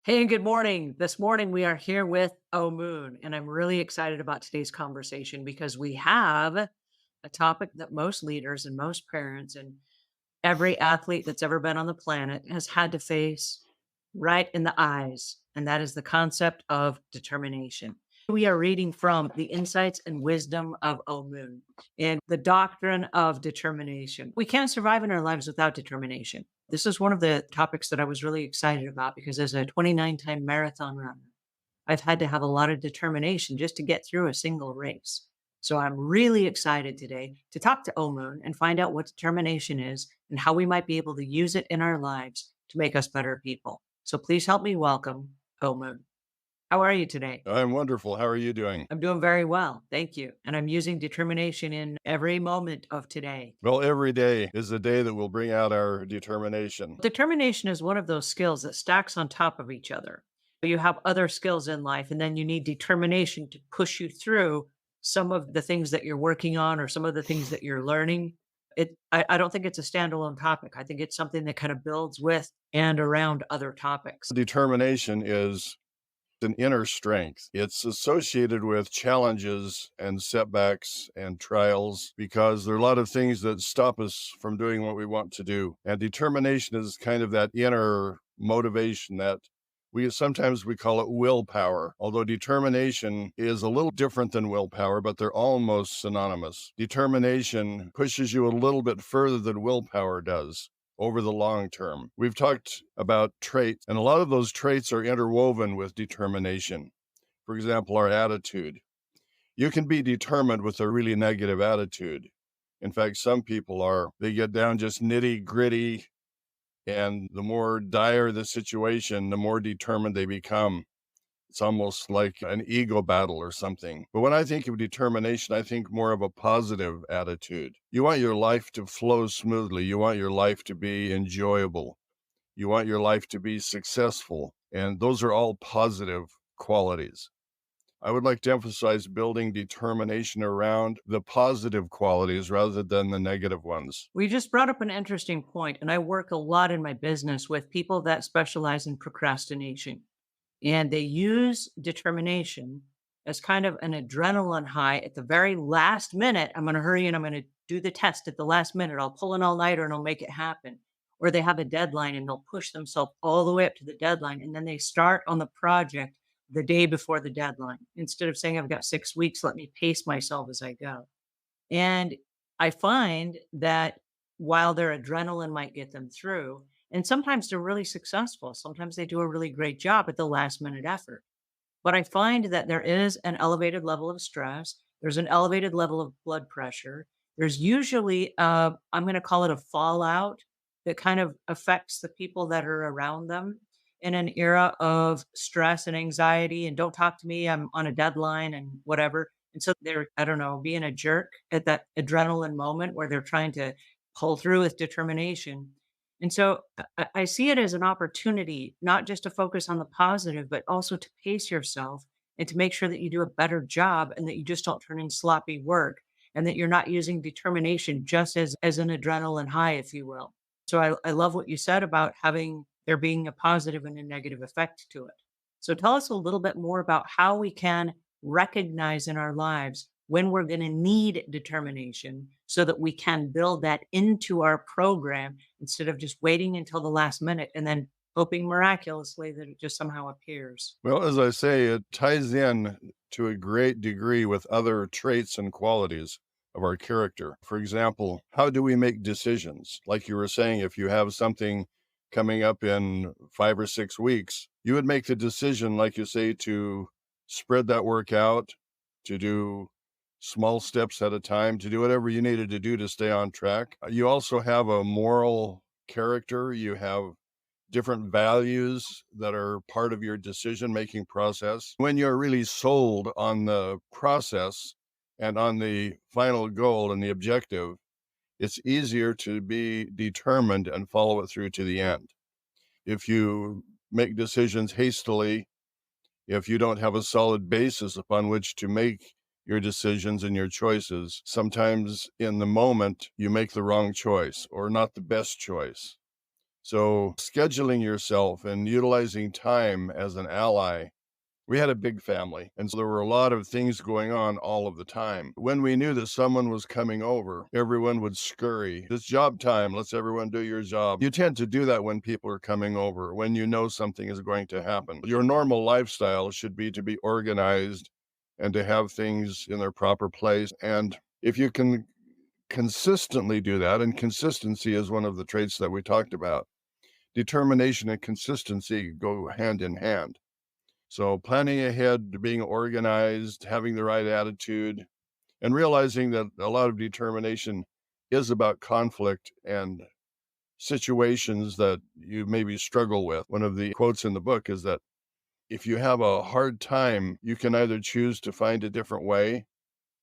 Hey, and good morning. This morning we are here with Omuugn, and I'm really excited about today's conversation because we have a topic that most leaders and most parents and every athlete that's ever been on the planet has had to face right in the eyes, and that is the concept of determination. We are reading from The Insights and Wisdom of Omuugn and the doctrine of determination. We can't survive in our lives without determination. This is one of the topics that I was really excited about because as a 29-time marathon runner, I've had to have a lot of determination just to get through a single race. So I'm really excited today to talk to Omuugn and find out what determination is and how we might be able to use it in our lives to make us better people. So please help me welcome Omuugn. How are you today? I'm wonderful. How are you doing? I'm doing very well. Thank you. And I'm using determination in every moment of today. Well, every day is a day that will bring out our determination. Determination is one of those skills that stacks on top of each other. You have other skills in life, and then you need determination to push you through some of the things that you're working on or some of the things that you're learning. I don't think it's a standalone topic. I think it's something that kind of builds with and around other topics. Determination is an inner strength. It's associated with challenges and setbacks and trials because there are a lot of things that stop us from doing what we want to do. And determination is kind of that inner motivation that we call it willpower. Although determination is a little different than willpower, but they're almost synonymous. Determination pushes you a little bit further than willpower does over the long term. We've talked about traits, and a lot of those traits are interwoven with determination. For example, our attitude. You can be determined with a really negative attitude. In fact, some people are. They get down just nitty gritty, and the more dire the situation, the more determined they become. It's almost like an ego battle or something. But when I think of determination, I think more of a positive attitude. You want your life to flow smoothly. You want your life to be enjoyable. You want your life to be successful. And those are all positive qualities. I would like to emphasize building determination around the positive qualities rather than the negative ones. We just brought up an interesting point, and I work a lot in my business with people that specialize in procrastination. And they use determination as kind of an adrenaline high at the very last minute. I'm going to hurry and I'm going to do the test at the last minute. I'll pull an all nighter and I'll make it happen. Or they have a deadline and they'll push themselves all the way up to the deadline. And then they start on the project the day before the deadline. Instead of saying, I've got 6 weeks, let me pace myself as I go. And I find that while their adrenaline might get them through, and sometimes they're really successful, sometimes they do a really great job at the last minute effort. But I find that there is an elevated level of stress, there's an elevated level of blood pressure. There's usually, I'm going to call it a fallout that kind of affects the people that are around them in an era of stress and anxiety. And don't talk to me, I'm on a deadline and whatever. And so they're, I don't know, being a jerk at that adrenaline moment where they're trying to pull through with determination. And so I see it as an opportunity, not just to focus on the positive, but also to pace yourself and to make sure that you do a better job and that you just don't turn in sloppy work and that you're not using determination just as an adrenaline high, if you will. So I love what you said about having there being a positive and a negative effect to it. So tell us a little bit more about how we can recognize in our lives when we're going to need determination so that we can build that into our program instead of just waiting until the last minute and then hoping miraculously that it just somehow appears. Well, as I say, it ties in to a great degree with other traits and qualities of our character. For example, how do we make decisions? Like you were saying, if you have something coming up in 5 or 6 weeks, you would make the decision, like you say, to spread that work out, to do small steps at a time, to do whatever you needed to do to stay on track. You also have a moral character. You have different values that are part of your decision making process. When you're really sold on the process and on the final goal and the objective, it's easier to be determined and follow it through to the end. If you make decisions hastily, if you don't have a solid basis upon which to make your decisions and your choices, sometimes in the moment you make the wrong choice or not the best choice. So, scheduling yourself and utilizing time as an ally. We had a big family, and so there were a lot of things going on all of the time. When we knew that someone was coming over, everyone would scurry. It's job time. Let's everyone do your job. You tend to do that when people are coming over, when you know something is going to happen. Your normal lifestyle should be to be organized and to have things in their proper place. And if you can consistently do that, and consistency is one of the traits that we talked about, determination and consistency go hand in hand. So planning ahead, being organized, having the right attitude, and realizing that a lot of determination is about conflict and situations that you maybe struggle with. One of the quotes in the book is that if you have a hard time, you can either choose to find a different way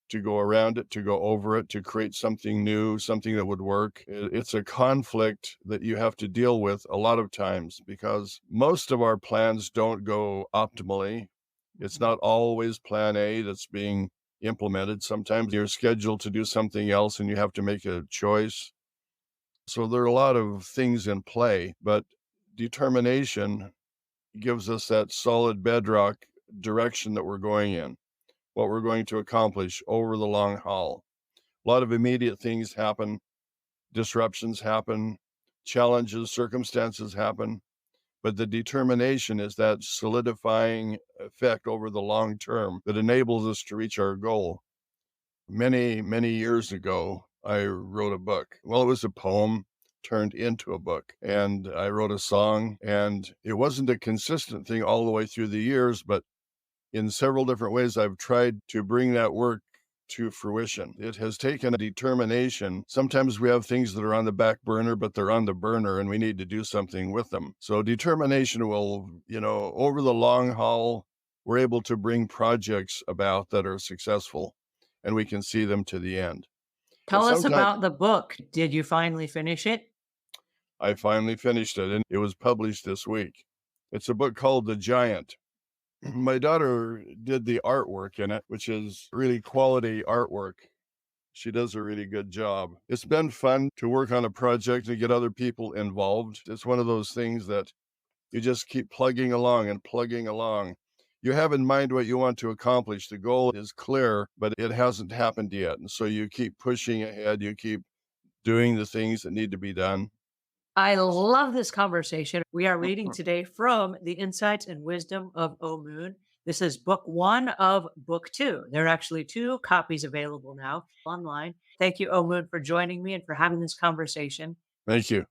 to go around it, to go over it, to create something new, something that would work. It's a conflict that you have to deal with a lot of times because most of our plans don't go optimally. It's not always plan A that's being implemented. Sometimes you're scheduled to do something else and you have to make a choice. So there are a lot of things in play, but determination gives us that solid bedrock direction that we're going in, what we're going to accomplish over the long haul. A lot of immediate things happen, disruptions happen, challenges, circumstances happen, but the determination is that solidifying effect over the long term that enables us to reach our goal. Many, many years ago, I wrote a book. Well, it was a poem turned into a book, and I wrote a song, and it wasn't a consistent thing all the way through the years, but in several different ways, I've tried to bring that work to fruition. It has taken a determination. Sometimes we have things that are on the back burner, but they're on the burner and we need to do something with them. So determination will, over the long haul, we're able to bring projects about that are successful and we can see them to the end. And Tell us sometimes about the book. Did you finally finish it? I finally finished it and it was published this week. It's a book called The Giant. My daughter did the artwork in it, which is really quality artwork. She does a really good job. It's been fun to work on a project and get other people involved. It's one of those things that you just keep plugging along and plugging along. You have in mind what you want to accomplish. The goal is clear, but it hasn't happened yet. And so you keep pushing ahead, you keep doing the things that need to be done. I love this conversation. We are reading today from The Insights and Wisdom of Omuugn. This is book one of book two. There are actually two copies available now online. Thank you, Omuugn, for joining me and for having this conversation. Thank you.